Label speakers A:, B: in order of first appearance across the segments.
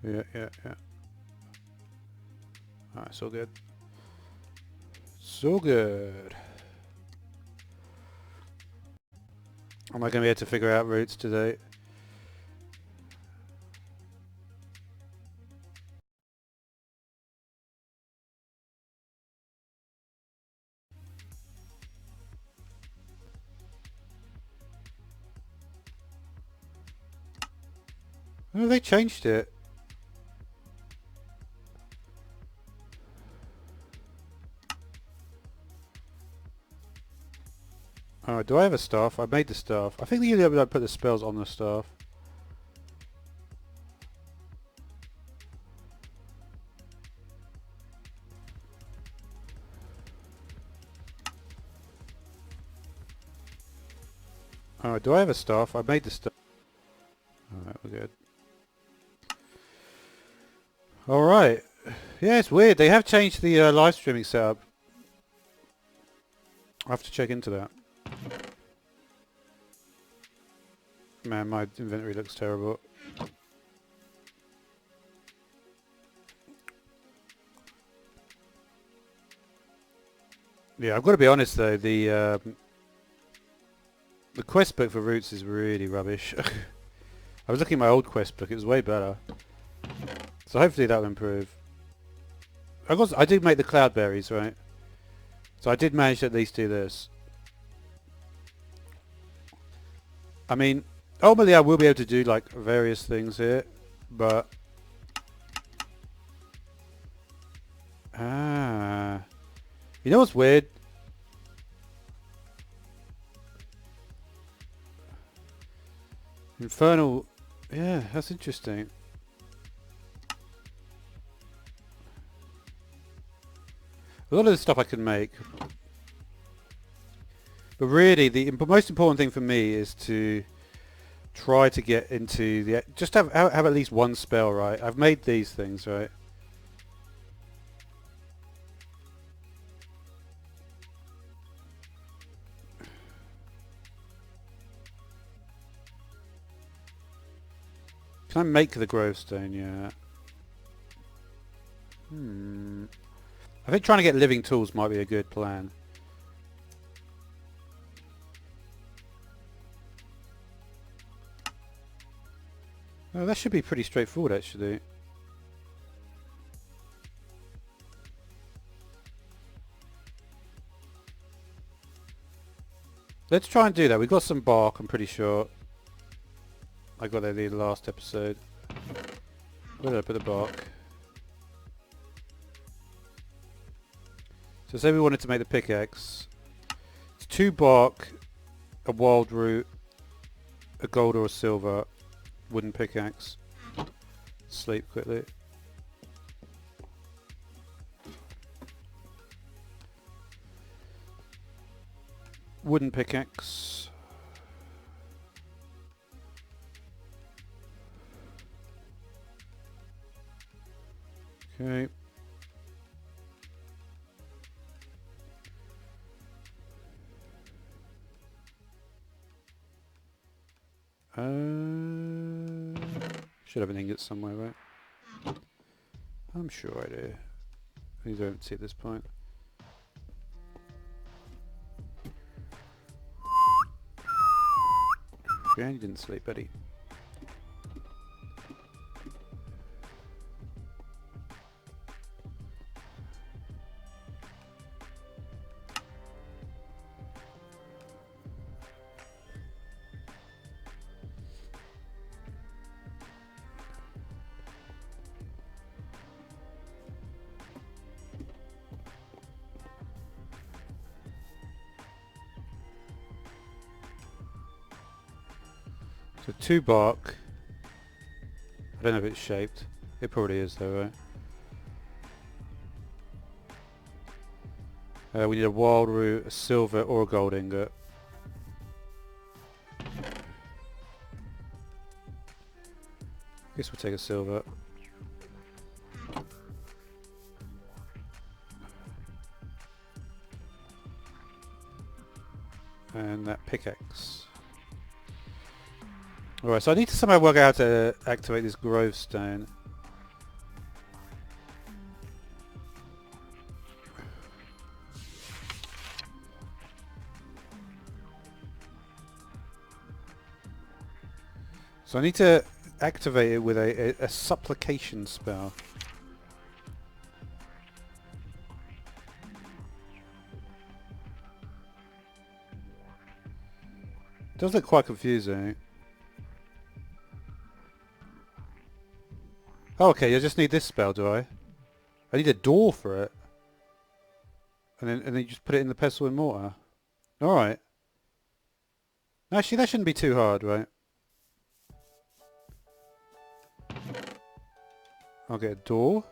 A: Yeah. Alright, so good. So good. Am I going to be able to figure out routes today? Oh, they changed it. Alright, do I have a staff? I made the staff. I think you don't put the spells on the staff. Alright, do I have a staff? I made the staff. Alright, we're good. Alright. Yeah, it's weird. They have changed the live streaming setup. I have to check into that. Man, my inventory looks terrible. Yeah, I've got to be honest though, the quest book for routes is really rubbish. I was looking at my old quest book, it was way better. So hopefully that will improve. I did make the cloudberries, right? So I did manage to at least do this. I mean, ultimately I will be able to do like various things here, but... Ah... You know what's weird? Infernal... Yeah, that's interesting. A lot of the stuff I can make. But really, the most important thing for me is to try to get into the... Just have at least one spell, right? I've made these things, right? Can I make the gravestone? Yeah. I think trying to get living tools might be a good plan. Oh, that should be pretty straightforward, actually. Let's try and do that. We've got some bark, I'm pretty sure. I got that in the last episode. Where did I put the bark? So say we wanted to make the pickaxe. It's 2 bark, a wild root, a gold or a silver, wooden pickaxe. Sleep quickly. Wooden pickaxe. Okay. Should have an ingot somewhere, right? I'm sure I do. I don't see at this point. Yeah, you didn't sleep, buddy. So 2 bark. I don't know if it's shaped. It probably is though, right? We need a wild root, a silver or a gold ingot. Guess we'll take a silver. And that pickaxe. Alright, so I need to somehow work out how to activate this gravestone. So I need to activate it with a supplication spell. It does look quite confusing. Oh, okay, I just need this spell, do I? I need a door for it. And then you just put it in the pestle and mortar. Alright. Actually, that shouldn't be too hard, right? I'll get a door.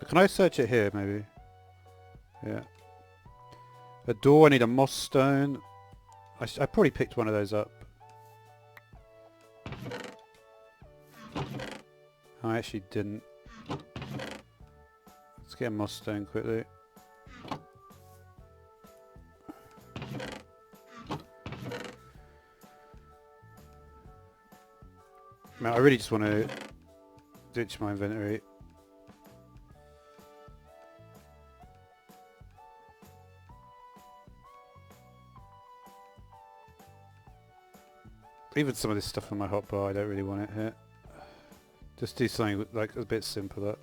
A: Can I search it here, maybe? Yeah. A door, I need a moss stone. I probably picked one of those up. I actually didn't. Let's get a moss stone quickly. Man, I really just want to ditch my inventory. Even some of this stuff on my hotbar, I don't really want it here. Just do something like a bit simpler.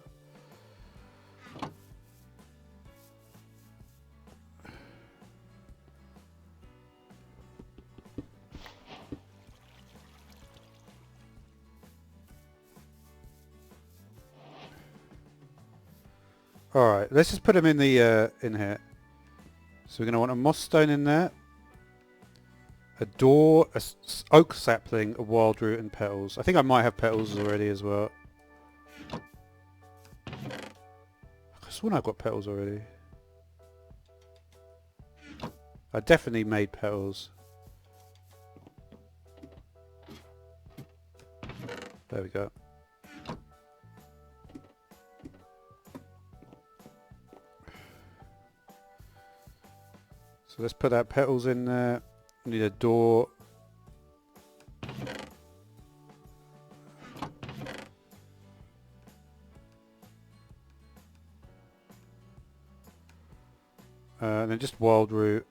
A: Alright, let's just put them in the in here. So we're going to want a moss stone in there. A door, a oak sapling, a wild root and petals. I think I might have petals already as well. I sworn I've got petals already. I definitely made petals. There we go. So let's put that petals in there. Need a door. And then just wild root.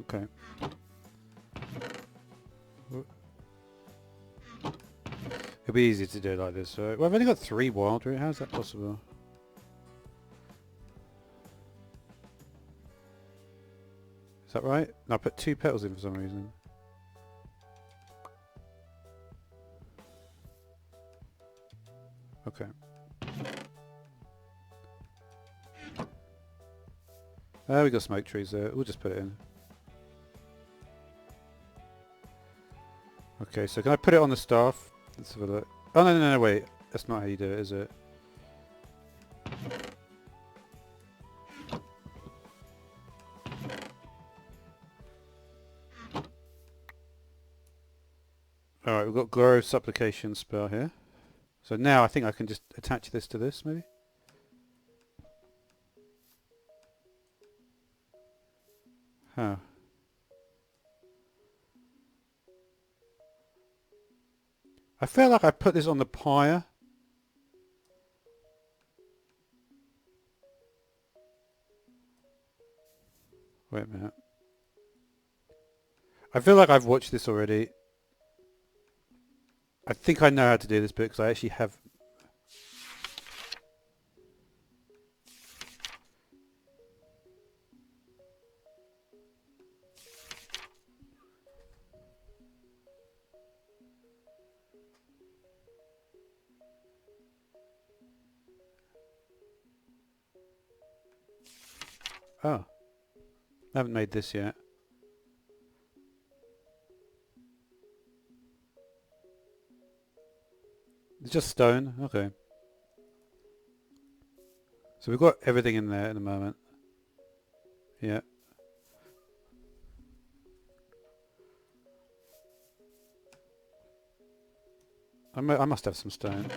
A: Okay. It'll be easy to do it like this. Right? Well, I've only got 3 wild root. How is that possible? Is that right? No, I put 2 petals in for some reason. Okay. We got smoke trees there. We'll just put it in. Okay, so can I put it on the staff? Let's have a look. Oh, no, wait. That's not how you do it, is it? Alright, we've got Grow Supplication spell here. So now I think I can just attach this to this, maybe? Huh. I feel like I put this on the pyre. Wait a minute. I feel like I've watched this already. I think I know how to do this bit because I actually have... Oh. I haven't made this yet. It's just stone. Okay. So we've got everything in there at the moment. Yeah. I must have some stone.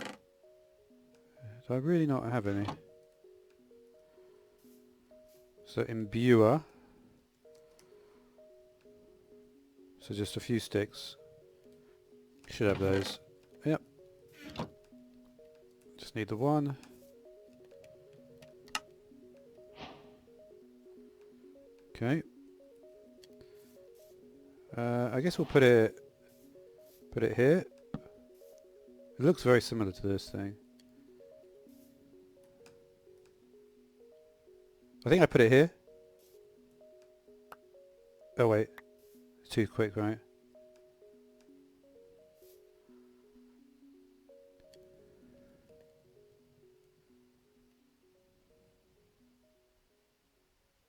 A: Do I really not have any? So imbuer. So just a few sticks. Should have those. Yep. Just need the one. Okay. I guess we'll put it here. It looks very similar to this thing. I think I put it here. Oh wait, it's too quick, right?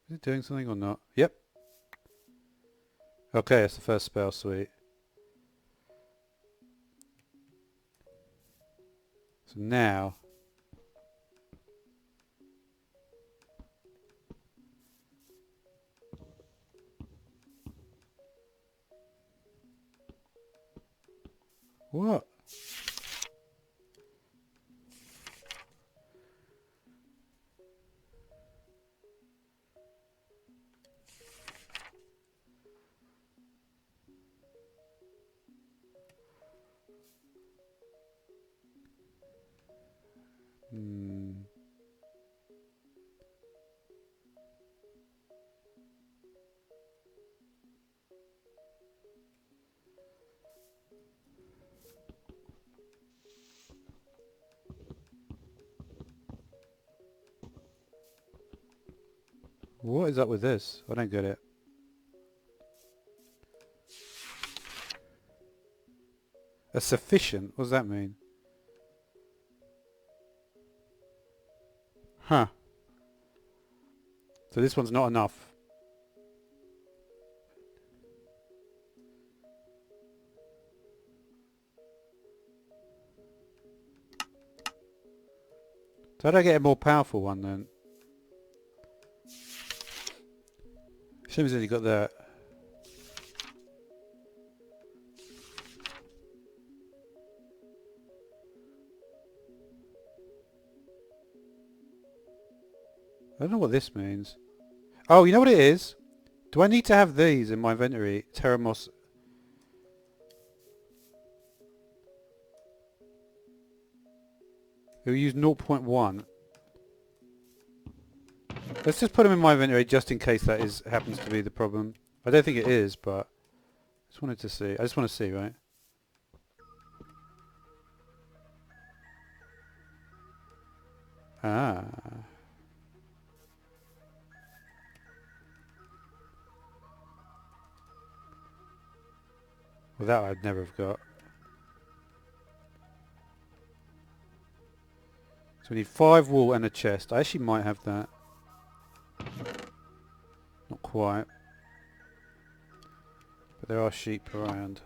A: Is it doing something or not? Yep. Okay, that's the first spell, sweet. So now... What? What is up with this? I don't get it. A sufficient? What does that mean? Huh. So this one's not enough. So how do I get a more powerful one then? Shame as you got that. I don't know what this means. Oh, you know what it is? Do I need to have these in my inventory? Teramos. We'll use 0.1. Let's just put them in my inventory just in case that happens to be the problem. I don't think it is, but I just wanted to see. I just want to see, right? Ah. Well, that I'd never have got. So we need 5 wool and a chest. I actually might have that. Not quite. But there are sheep around.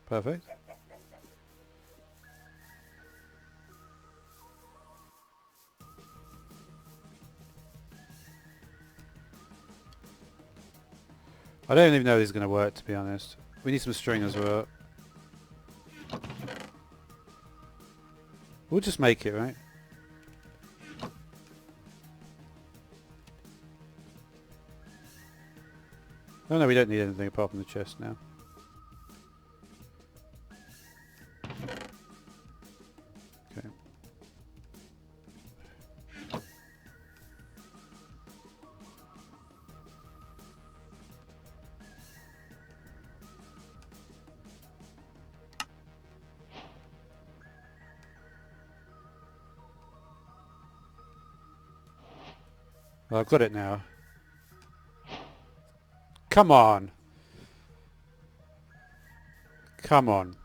A: Perfect. I don't even know if this is going to work, to be honest. We need some string as well. We'll just make it, right? Oh no, we don't need anything apart from the chest now. Okay. Well, I've got it now. Come on! Come on.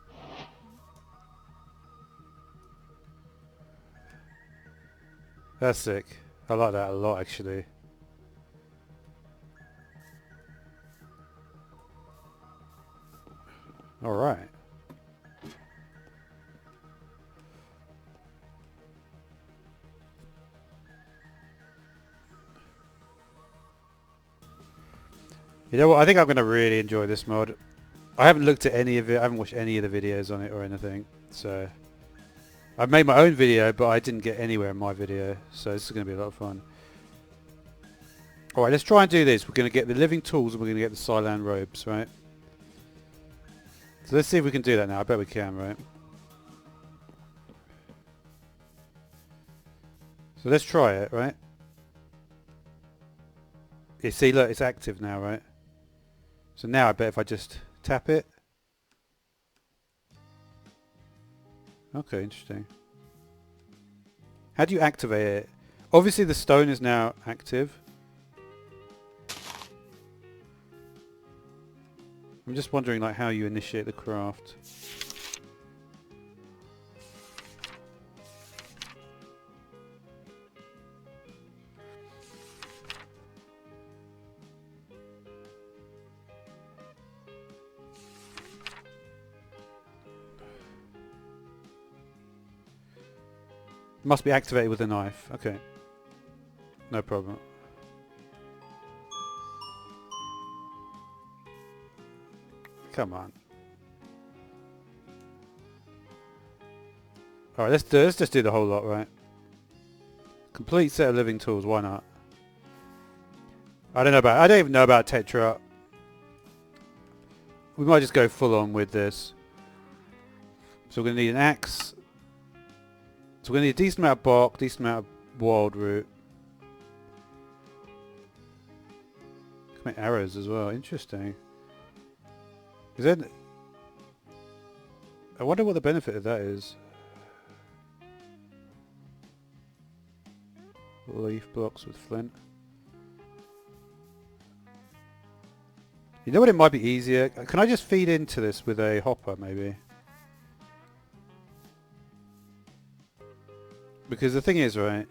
A: That's sick. I like that a lot, actually. Alright. You know what, I think I'm going to really enjoy this mod. I haven't looked at any of it, I haven't watched any of the videos on it or anything, so... I've made my own video, but I didn't get anywhere in my video, so this is going to be a lot of fun. Alright, let's try and do this. We're going to get the living tools and we're going to get the Cylon robes, right? So let's see if we can do that now. I bet we can, right? So let's try it, right? You see, look, it's active now, right? So now I bet if I just tap it. Okay, interesting. How do you activate it? Obviously the stone is now active. I'm just wondering like how you initiate the craft. Must be activated with a knife. Okay. No problem. Come on. Alright, let's just do the whole lot, right? Complete set of living tools, why not? I don't even know about Tetra. We might just go full on with this. So we're gonna need an axe. So we're gonna need a decent amount of bark, decent amount of wild root. Can make arrows as well, interesting. Is that... I wonder what the benefit of that is. Leaf blocks with flint. You know what, it might be easier? Can I just feed into this with a hopper maybe? Because the thing is, right,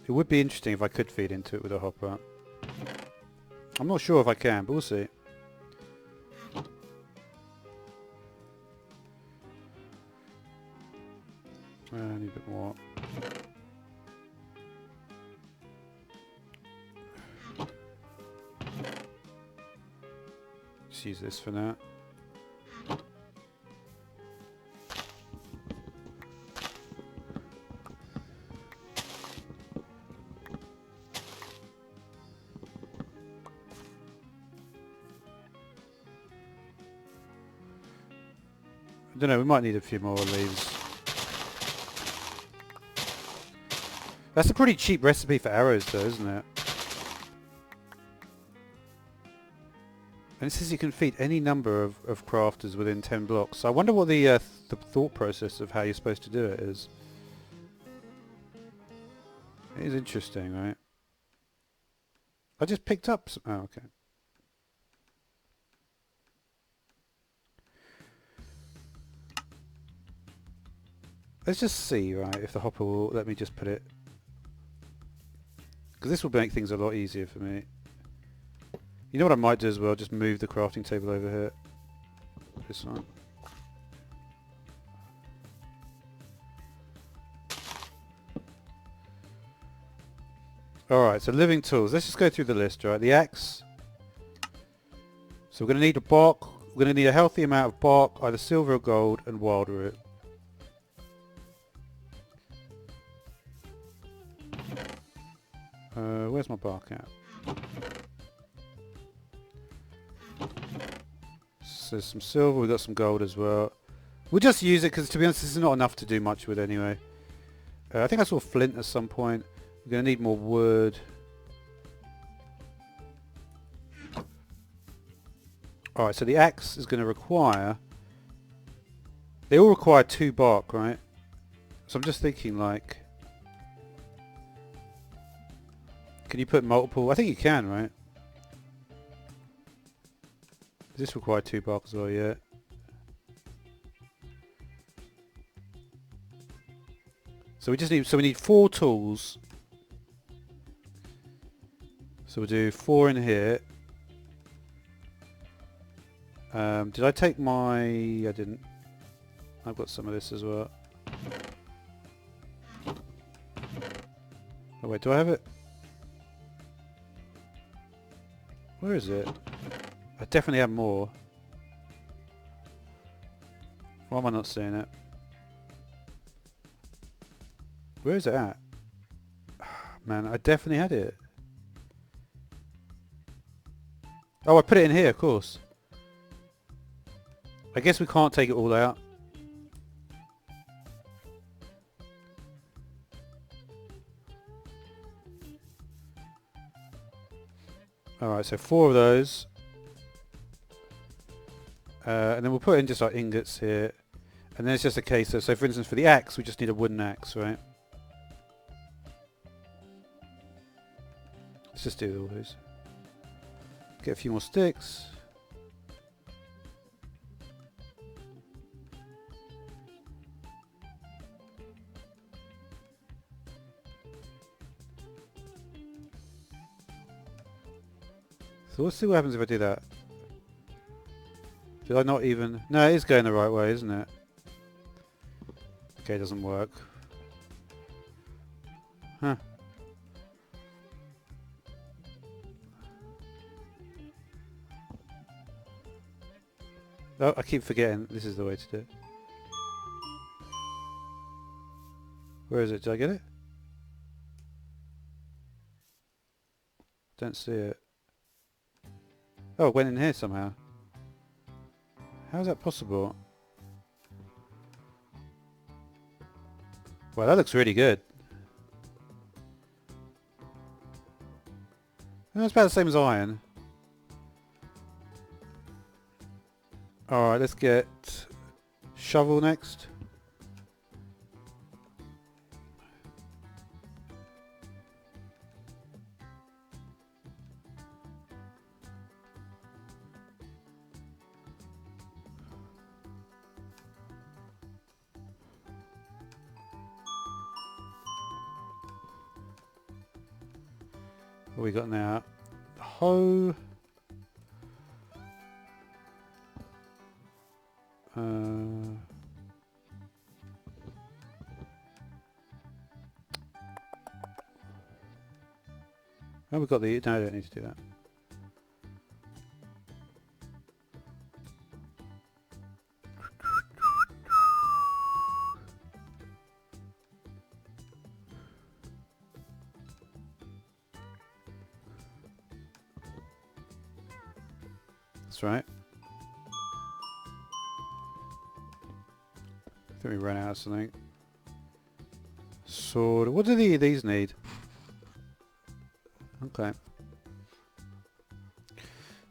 A: it would be interesting if I could feed into it with a hopper. I'm not sure if I can, but we'll see. I need a bit more. Just use this for now. I don't know, we might need a few more leaves. That's a pretty cheap recipe for arrows though, isn't it? And it says you can feed any number of crafters within 10 blocks. So I wonder what the thought process of how you're supposed to do it is. It is interesting, right? I just picked up some... Oh, okay. Let's just see, right, if the hopper will let me just put it... Because this will make things a lot easier for me. You know what I might do as well? Just move the crafting table over here. This one. Alright, so living tools. Let's just go through the list, right? The axe. So we're going to need a bark. We're going to need a healthy amount of bark, either silver or gold, and wild root. Where's my bark at? So there's some silver, we've got some gold as well. We'll just use it because, to be honest, this is not enough to do much with anyway. I think I saw flint at some point. We're going to need more wood. Alright, so the axe is going to require... They all require 2 bark, right? So I'm just thinking like... Can you put multiple? I think you can, right? Does this require 2 bark as well? Yeah. So we just need... So we need 4 tools. So we'll do 4 in here. Did I take my... I didn't. I've got some of this as well. Oh wait, do I have it? Where is it? I definitely have more. Why am I not seeing it? Where is it at? Man, I definitely had it. Oh, I put it in here, of course. I guess we can't take it all out. Alright, so 4 of those. And then we'll put in just like ingots here. And then it's just a case of, so for instance for the axe, we just need a wooden axe, right? Let's just do all these. Get a few more sticks. So let's see what happens if I do that. Did I not even... No, it is going the right way, isn't it? Okay, it doesn't work. Huh. Oh, I keep forgetting this is the way to do it. Where is it? Did I get it? Don't see it. Oh, it went in here somehow. How is that possible? Well, that looks really good. That's about the same as iron. Alright, let's get shovel next. What we got now? Hoe. Oh, we've got the... No, I don't need to do that. That's right. I think we ran out of something. Sword. What do these need? Okay.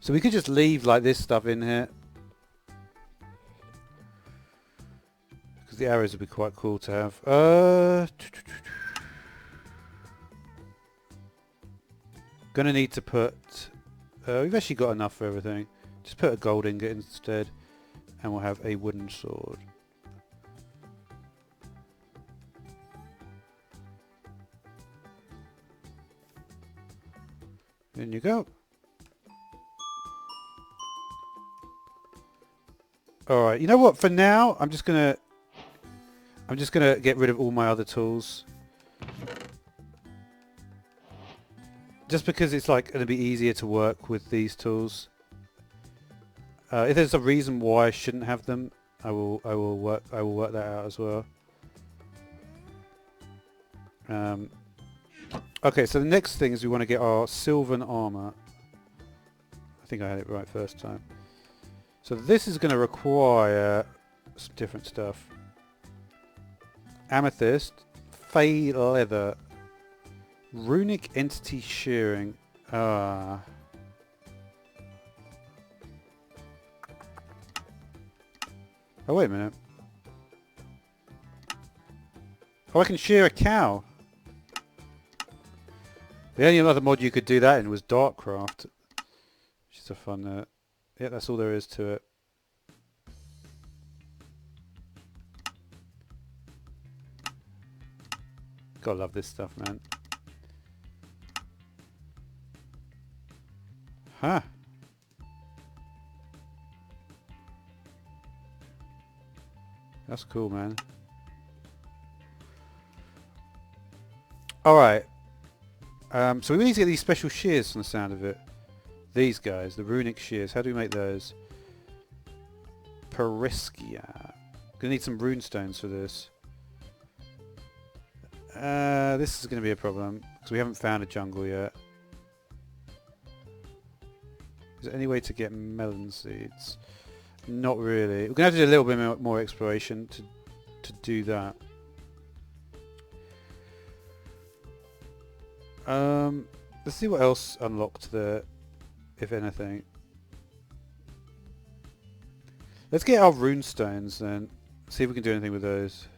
A: So we could just leave like this stuff in here. Because the arrows would be quite cool to have. Gonna need to put... we've actually got enough for everything. Just put a gold ingot instead. And we'll have a wooden sword. In you go. Alright, you know what? For now, I'm just gonna get rid of all my other tools. Just because it's like gonna be easier to work with these tools. If there's a reason why I shouldn't have them, I will work that out as well. Okay, so the next thing is we want to get our sylvan armor. I think I had it right first time. So this is going to require some different stuff. Amethyst, fey leather, runic entity shearing. Oh, wait a minute. Oh, I can shear a cow. The only other mod you could do that in was Darkcraft. Which is a fun... yeah, that's all there is to it. Gotta love this stuff, man. Huh. That's cool, man. Alright. So we need to get these special shears from the sound of it. These guys, the runic shears. How do we make those? Periskia. Gonna need some rune stones for this. This is going to be a problem because we haven't found a jungle yet. Is there any way to get melon seeds? Not really. We're going to have to do a little bit more exploration to do that. Let's see what else unlocked there, if anything. Let's get our rune stones then. See if we can do anything with those.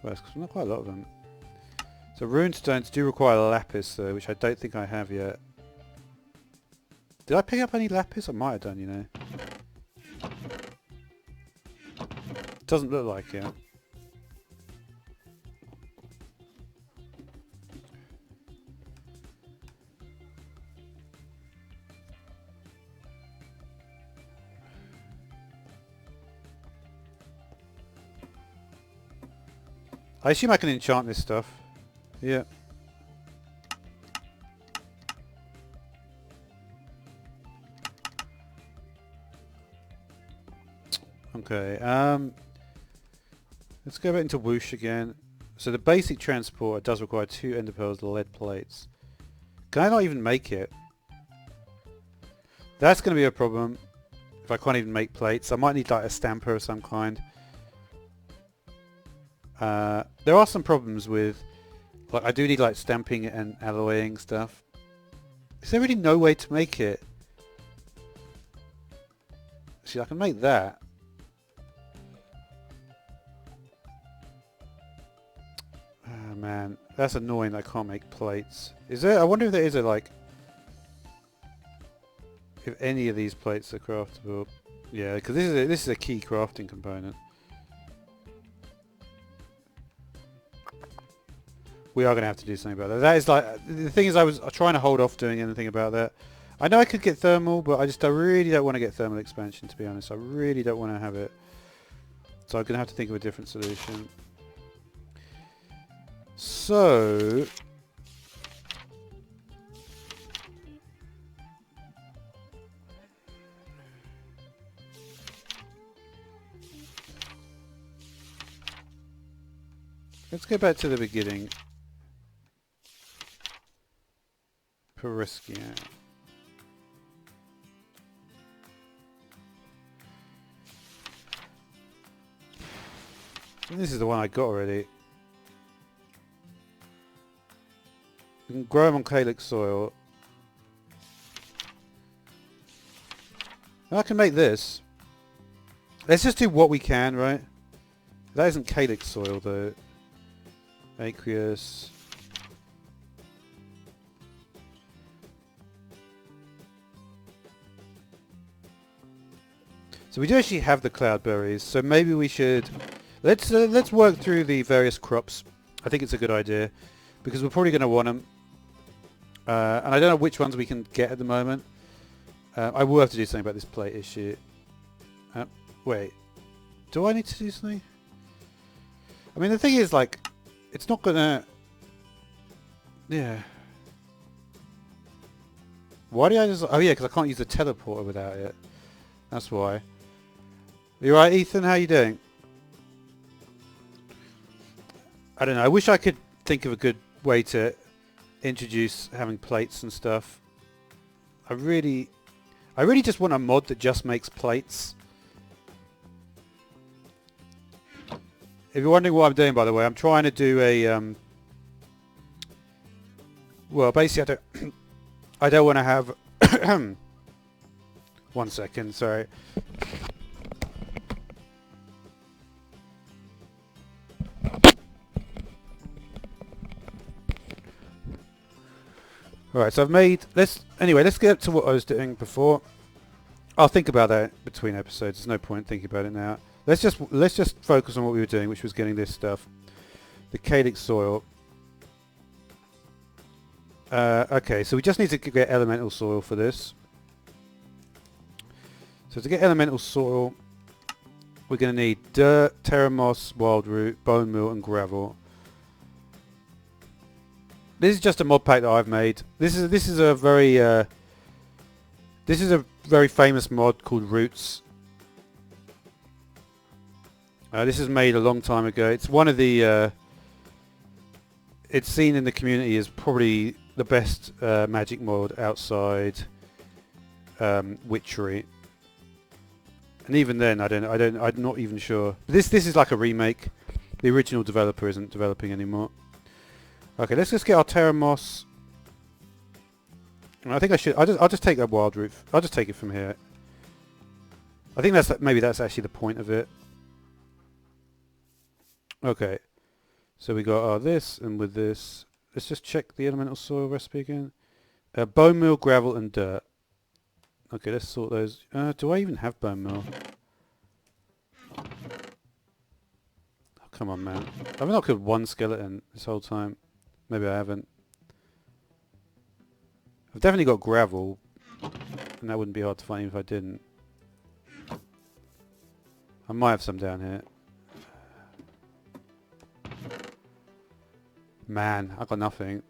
A: Well, there's not quite a lot of them. So rune stones do require lapis though, which I don't think I have yet. Did I pick up any lapis? I might have done, you know. Doesn't look like it. I assume I can enchant this stuff. Yeah. Okay, let's go back into Whoosh again. So the basic transporter does require 2 ender pearls, lead plates. Can I not even make it? That's going to be a problem if I can't even make plates. I might need like a stamper of some kind. There are some problems with, like, I do need like stamping and alloying stuff. Is there really no way to make it? See, I can make that. Oh man, that's annoying that I can't make plates. Is there, I wonder if there is a like, if any of these plates are craftable. Yeah, because this is a key crafting component. We are going to have to do something about that. That is like, the thing is I was trying to hold off doing anything about that. I know I could get thermal, but I really don't want to get thermal expansion, to be honest. I really don't want to have it. So I'm going to have to think of a different solution. So... let's go back to the beginning. Periskia. And this is the one I got already. We can grow them on calyx soil. And I can make this. Let's just do what we can, right? That isn't calyx soil though. Aqueous. So we do actually have the cloudberries, so maybe we should let's work through the various crops. I think it's a good idea because we're probably going to want them, and I don't know which ones we can get at the moment. I will have to do something about this plate issue. Wait, do I need to do something? I mean, the thing is, like, it's not gonna. Yeah. Why do I just? Oh yeah, because I can't use the teleporter without it. That's why. You right, Ethan? How you doing? I don't know. I wish I could think of a good way to introduce having plates and stuff. I really just want a mod that just makes plates. If you're wondering what I'm doing, by the way, I'm trying to do a well, basically, I don't want to have. 1 second, sorry. Alright, so I've made... let's get to what I was doing before. I'll think about that between episodes. There's no point thinking about it now. Let's just focus on what we were doing, which was getting this stuff. The calyx soil. Okay, so we just need to get elemental soil for this. So to get elemental soil, we're going to need dirt, terra moss, wild root, bone meal, and gravel. This is just a mod pack that I've made. This is a very famous mod called Roots. This is made a long time ago. It's one of the it's seen in the community as probably the best magic mod outside Witchery. And even then, I'm not even sure. This is like a remake. The original developer isn't developing anymore. Okay, let's just get our Terra Moss. I think I should. I'll just take that wild root. I'll just take it from here. I think maybe that's actually the point of it. Okay, so we got this, and with this, let's just check the elemental soil recipe again. Bone meal, gravel, and dirt. Okay, let's sort those. Do I even have bone meal? Oh, come on, man. I've not killed one skeleton this whole time. Maybe I haven't. I've definitely got gravel, and that wouldn't be hard to find even if I didn't. I might have some down here. Man, I got nothing.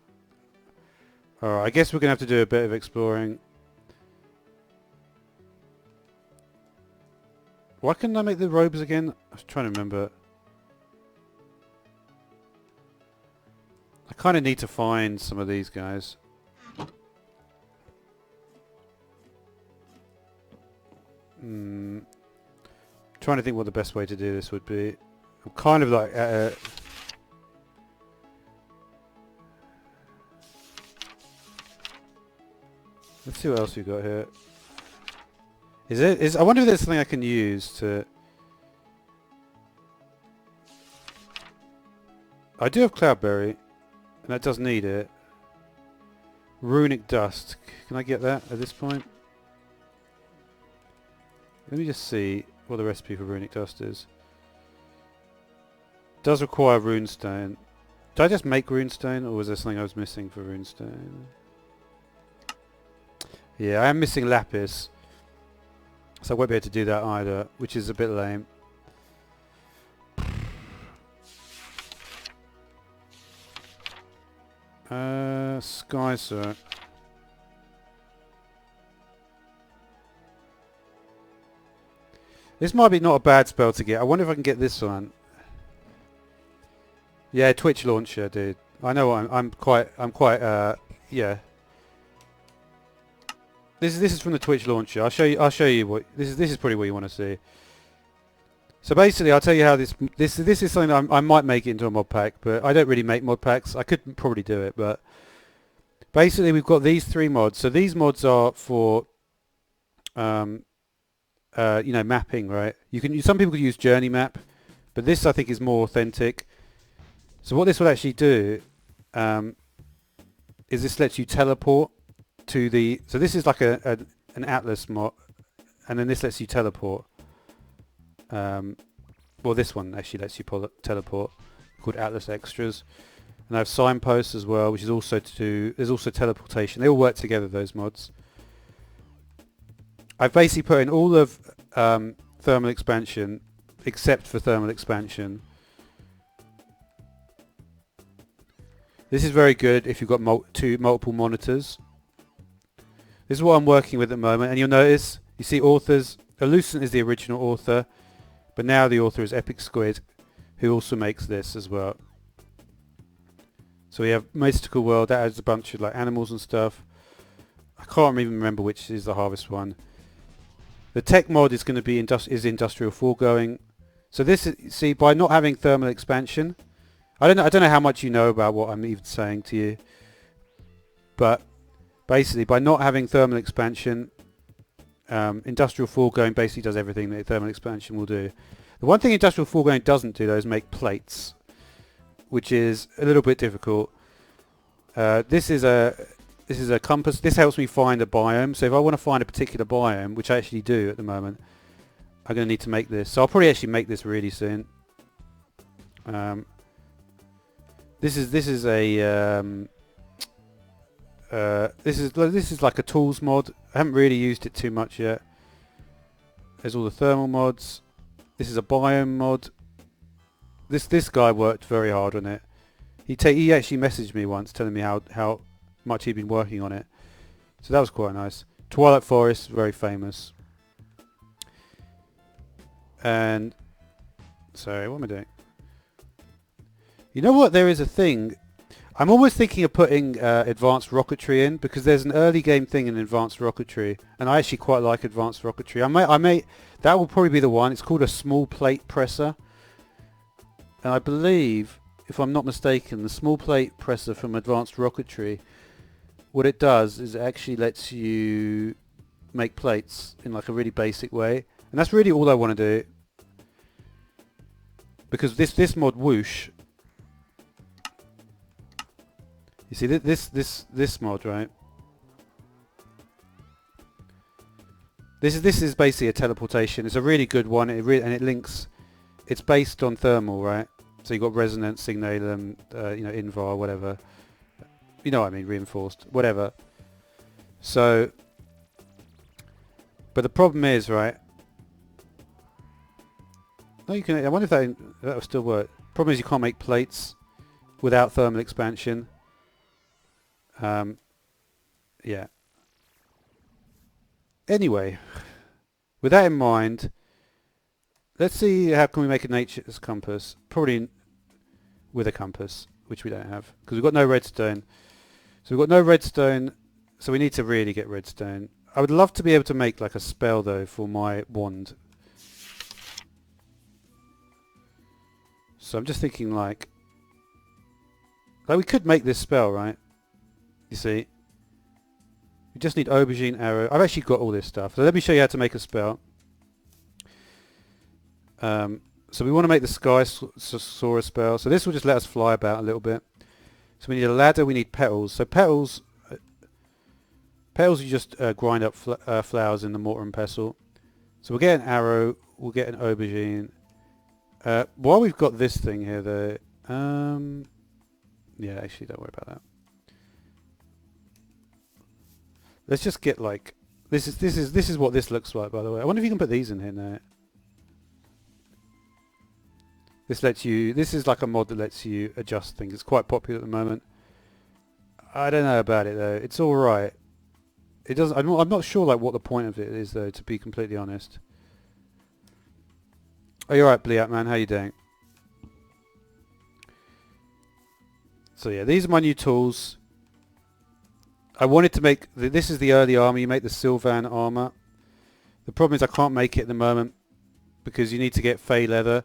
A: Alright, I guess we're going to have to do a bit of exploring. Why couldn't I make the robes again? I was trying to remember. I kind of need to find some of these guys. Trying to think what the best way to do this would be. I'm kind of like at a... Let's see what else we've got here. I wonder if there's something I can use to... I do have Cloudberry, and that does need it. Runic Dust. Can I get that at this point? Let me just see what the recipe for Runic Dust is. Does require Runestone. Did I just make Runestone, or was there something I was missing for Runestone? Yeah, I am missing Lapis. So I won't be able to do that either, which is a bit lame. Sky Sir. This might be not a bad spell to get. I wonder if I can get this one. Yeah, Twitch launcher, dude. I know I'm quite yeah. This is from the Twitch launcher. I'll show you what this is probably what you want to see. So basically, I'll tell you how this is something that I might make it into a mod pack, but I don't really make mod packs. I could probably do it, but basically we've got these 3 mods. So these mods are for you know, mapping, right? Some people could use Journey Map, but this I think is more authentic. So what this will actually do is this lets you teleport to the... So this is like an Atlas mod, and then this lets you teleport. Well, this one actually lets you teleport, called Atlas Extras. And I have Signposts as well, which is also there's also teleportation. They all work together, those mods. I've basically put in all of thermal expansion, except for thermal expansion. This is very good if you've got multiple monitors. This is what I'm working with at the moment, and you'll notice, you see authors, Elucent is the original author, but now the author is Epic Squid, who also makes this as well. So we have Mystical World, that has a bunch of like animals and stuff. I can't even remember which is the Harvest one. The tech mod is going to be Industrial Foregoing. So this is, see, by not having thermal expansion, I don't know how much you know about what I'm even saying to you, but basically by not having thermal expansion, Industrial Foregoing basically does everything that thermal expansion will do. The one thing Industrial Foregoing doesn't do though is make plates, which is a little bit difficult. This is a compass. This helps me find a biome. So if I want to find a particular biome, which I actually do at the moment, I'm going to need to make this. So I'll probably actually make this really soon. This is like a tools mod. I haven't really used it too much yet. There's all the thermal mods. This is a biome mod. This guy worked very hard on it. He actually messaged me once telling me how much he'd been working on it. So that was quite nice. Twilight Forest, very famous. And sorry, what am I doing? You know what? There is a thing. I'm always thinking of putting advanced rocketry in because there's an early game thing in advanced rocketry, and I actually quite like advanced rocketry. That will probably be the one. It's called a small plate presser, and I believe, if I'm not mistaken, the small plate presser from advanced rocketry, what it does is it actually lets you make plates in like a really basic way, and that's really all I want to do. Because this mod whoosh, you see this mod, right? This is basically a teleportation. It's a really good one. And it links. It's based on thermal, right? So you've got resonance, signalum, invar, whatever. You know what I mean? Reinforced, whatever. So, but the problem is, right? No, you can. I wonder if that will still work. Problem is, you can't make plates without thermal expansion. Yeah. Anyway, with that in mind, let's see how can we make a nature's compass. Probably with a compass, which we don't have because we've got no redstone. So we've got no redstone, so we need to really get redstone. I would love to be able to make like a spell though for my wand. So I'm just thinking like we could make this spell, right? You see? We just need aubergine arrow. I've actually got all this stuff. So let me show you how to make a spell. So we want to make the sky soarer spell. So this will just let us fly about a little bit. So we need a ladder. We need petals. So petals you just grind up flowers in the mortar and pestle. So we'll get an arrow. We'll get an aubergine. While we've got this thing here, though, yeah, actually, don't worry about that. Let's just get like this is what this looks like. By the way, I wonder if you can put these in here now. This is like a mod that lets you adjust things. It's quite popular at the moment. I don't know about it though. It's all right. It doesn't. I'm not sure like what the point of it is though. To be completely honest. Are you alright, Bliat man? How you doing? So yeah, these are my new tools. I wanted to make this is the early armor. You make the Sylvan armor. The problem is I can't make it at the moment because you need to get Fey leather.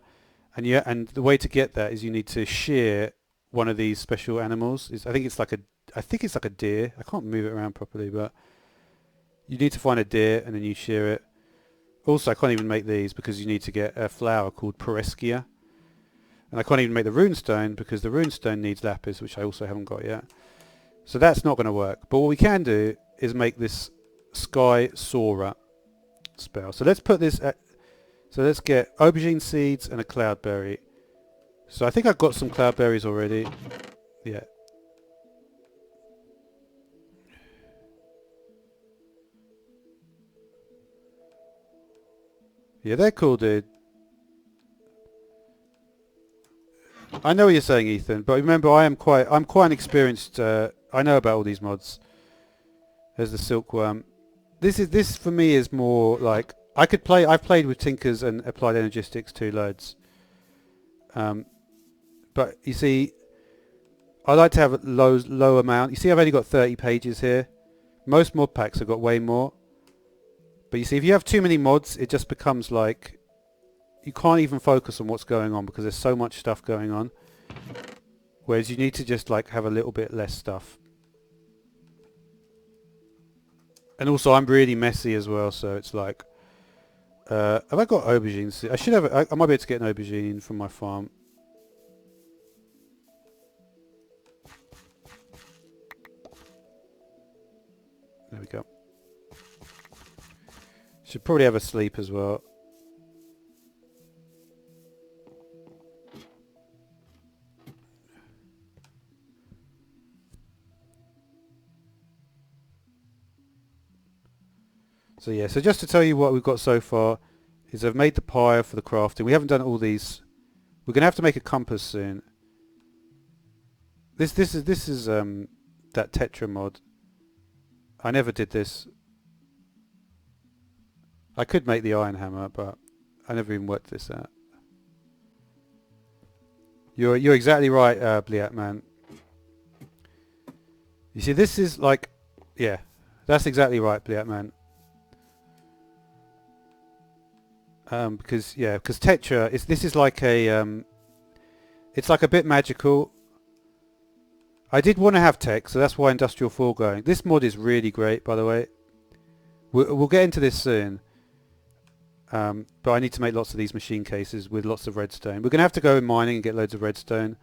A: And the way to get that is you need to shear one of these special animals. I think it's like a deer. I can't move it around properly, but you need to find a deer and then you shear it. Also, I can't even make these because you need to get a flower called Pereskia. And I can't even make the runestone because the runestone needs lapis, which I also haven't got yet. So that's not going to work. But what we can do is make this sky soarer spell. So let's put this at... So let's get aubergine seeds and a cloudberry. So I think I've got some cloudberries already. Yeah. Yeah, they're cool, dude. I know what you're saying, Ethan, but remember I'm quite an experienced. I know about all these mods. There's the silkworm. This for me is more like I've played with Tinkers and Applied Energistics too loads. But you see, I like to have a low amount. You see, I've only got 30 pages here. Most mod packs have got way more. But you see, if you have too many mods, it just becomes like you can't even focus on what's going on because there's so much stuff going on. Whereas you need to just like have a little bit less stuff. And also, I'm really messy as well, so it's like, have I got aubergines? I should have. I might be able to get an aubergine from my farm. There we go. Should probably have a sleep as well. So yeah, so just to tell you what we've got so far is I've made the pyre for the crafting. We haven't done all these. We're gonna have to make a compass soon. This is that Tetra mod. I never did this. I could make the iron hammer, but I never even worked this out. You're exactly right, Bliat man. You see, this is like, yeah, that's exactly right, Bliat man. Because Tetra is, this is like a, it's like a bit magical. I did want to have tech, so that's why Industrial 4 going. This mod is really great, by the way. We'll get into this soon. But I need to make lots of these machine cases with lots of redstone. We're going to have to go in mining and get loads of redstone.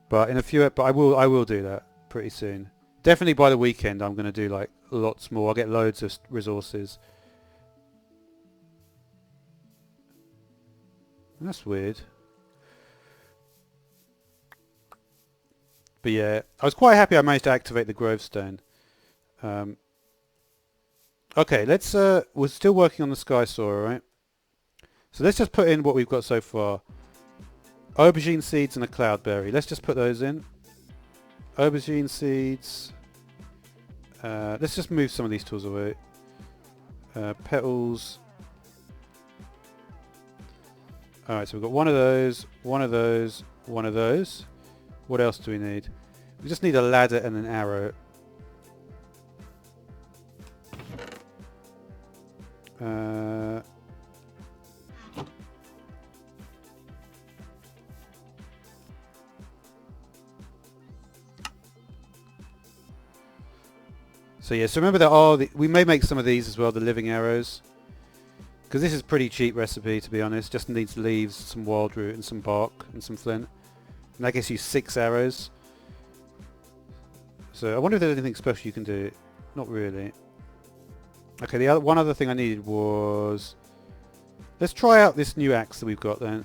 A: But in a few, but I will do that pretty soon. Definitely by the weekend I'm going to do like lots more. I'll get loads of resources. That's weird. But yeah, I was quite happy I managed to activate the grovestone. Okay, let's, we're still working on the sky soarer, right? So let's just put in what we've got so far. Aubergine seeds and a cloudberry. Let's just put those in. Aubergine seeds. Let's just move some of these tools away. Petals. Alright, so we've got one of those, one of those, one of those. What else do we need? We just need a ladder and an arrow. So yeah, so remember that we may make some of these as well, the living arrows. Because this is a pretty cheap recipe, to be honest. Just needs leaves, some wild root and some bark and some flint. And that gets you 6 arrows. So I wonder if there's anything special you can do. Not really. Okay, the one other thing I needed was... Let's try out this new axe that we've got then.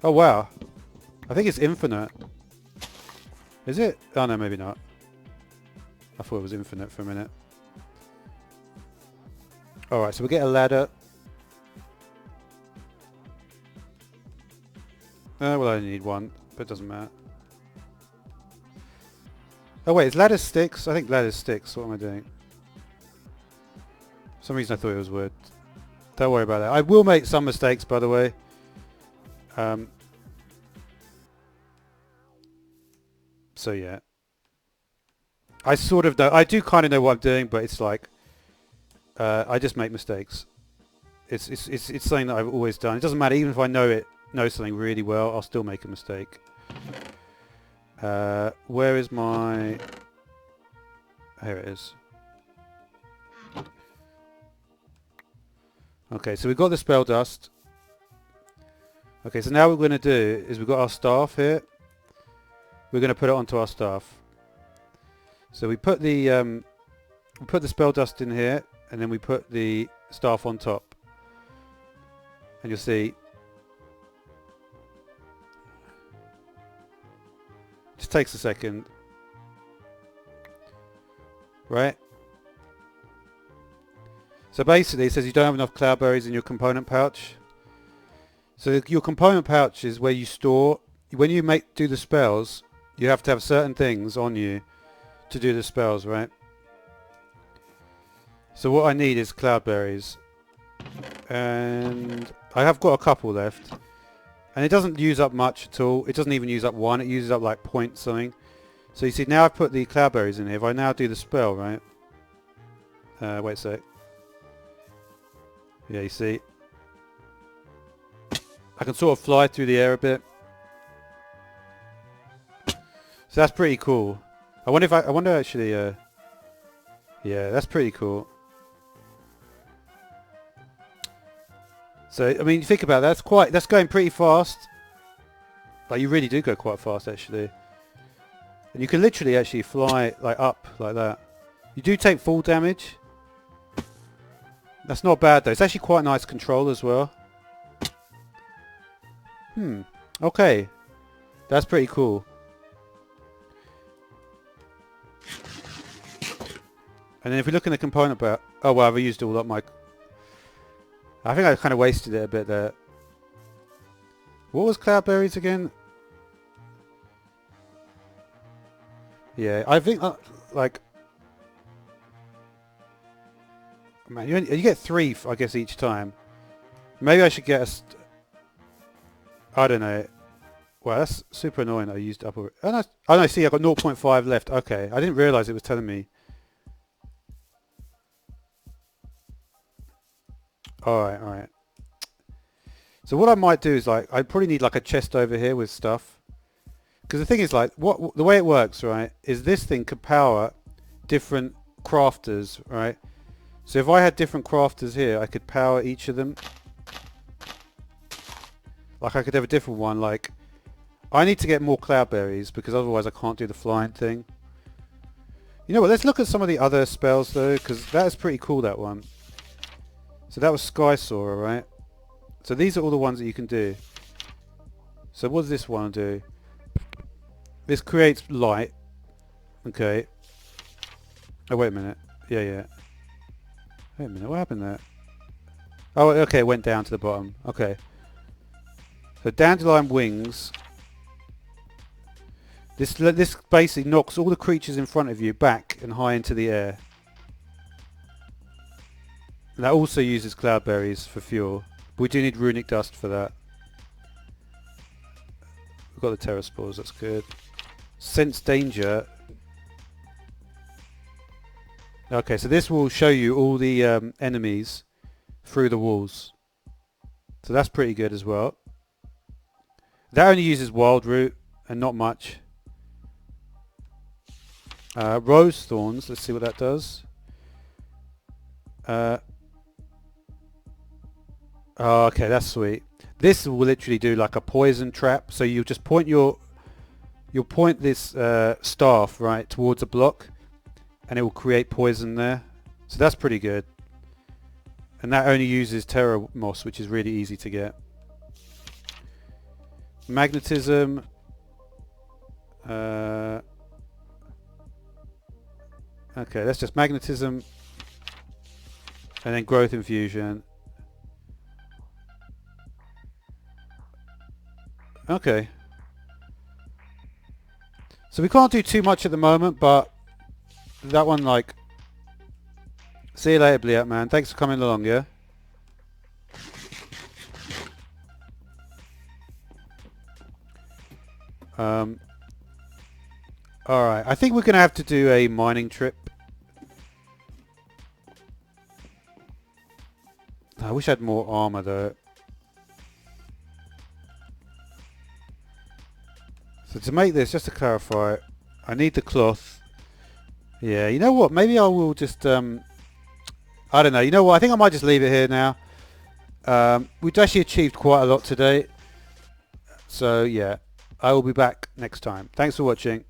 A: Oh wow. I think it's infinite. Is it? Oh no, maybe not. I thought it was infinite for a minute. Alright, so we'll get a ladder. Well, I only need one, but it doesn't matter. Oh wait, is ladder sticks? I think ladder sticks. What am I doing? For some reason I thought it was wood. Don't worry about that. I will make some mistakes, by the way. So yeah. I sort of know. I do kind of know what I'm doing, but it's like I just make mistakes. It's something that I've always done. It doesn't matter, even if I know something really well, I'll still make a mistake. Where is my... Here it is. Okay, so we've got the spell dust. Okay, so now what we're going to do is we've got our staff here. We're going to put it onto our staff. So we put the spell dust in here, and then we put the staff on top. And you'll see. Just takes a second. Right? So basically it says you don't have enough cloudberries in your component pouch. So your component pouch is where you store, when you do the spells, you have to have certain things on you to do the spells, right? So what I need is cloudberries. And I have got a couple left. And it doesn't use up much at all. It doesn't even use up one. It uses up like point something. So you see, now I've put the cloudberries in here. If I now do the spell, right? Wait a sec. Yeah, you see. I can sort of fly through the air a bit. So that's pretty cool. I wonder actually, yeah, that's pretty cool. So, I mean, you think about that, that's going pretty fast. Like, you really do go quite fast, actually. And you can literally actually fly, like, up, like that. You do take full damage. That's not bad, though. It's actually quite nice control as well. Okay. That's pretty cool. And then if we look in the component about... Oh, well, I've used all up my... I think I kind of wasted it a bit there. What was cloudberries again? Yeah, I think, like... Man, you get 3, I guess, each time. Maybe I should get a... I don't know. Wow, that's super annoying. I used up. Oh no, see, I got 0.5 left. Okay, I didn't realise it was telling me. All right, all right. So what I might do is like, I probably need like a chest over here with stuff. Because the thing is like, the way it works, right, is this thing could power different crafters, right? So if I had different crafters here, I could power each of them. Like I could have a different one. Like I need to get more cloudberries because otherwise I can't do the flying thing. You know what? Let's look at some of the other spells though, because that is pretty cool, that one. So that was Sky Soarer, right? So these are all the ones that you can do. So what does this one do? This creates light. Okay. Oh, wait a minute. Yeah, yeah. Wait a minute. What happened there? Oh, okay. It went down to the bottom. Okay. So Dandelion Wings. This basically knocks all the creatures in front of you back and high into the air. And that also uses cloudberries for fuel. But we do need runic dust for that. We've got the terror spores. That's good. Sense danger. Okay, so this will show you all the enemies through the walls. So that's pretty good as well. That only uses wild root and not much. Rose thorns. Let's see what that does. Oh, okay, that's sweet. This will literally do like a poison trap. So you just point you'll point this staff right towards a block, and it will create poison there. So that's pretty good. And that only uses terror moss, which is really easy to get. Magnetism. Okay, that's just magnetism, and then growth infusion. Okay. So we can't do too much at the moment, but that one, like... See you later, Bliat, man. Thanks for coming along, yeah? Alright, I think we're going to have to do a mining trip. I wish I had more armor, though. So to make this, just to clarify, I need the cloth. Yeah, you know what? Maybe I will just... I don't know. You know what? I think I might just leave it here now. We've actually achieved quite a lot today. So, yeah. I will be back next time. Thanks for watching.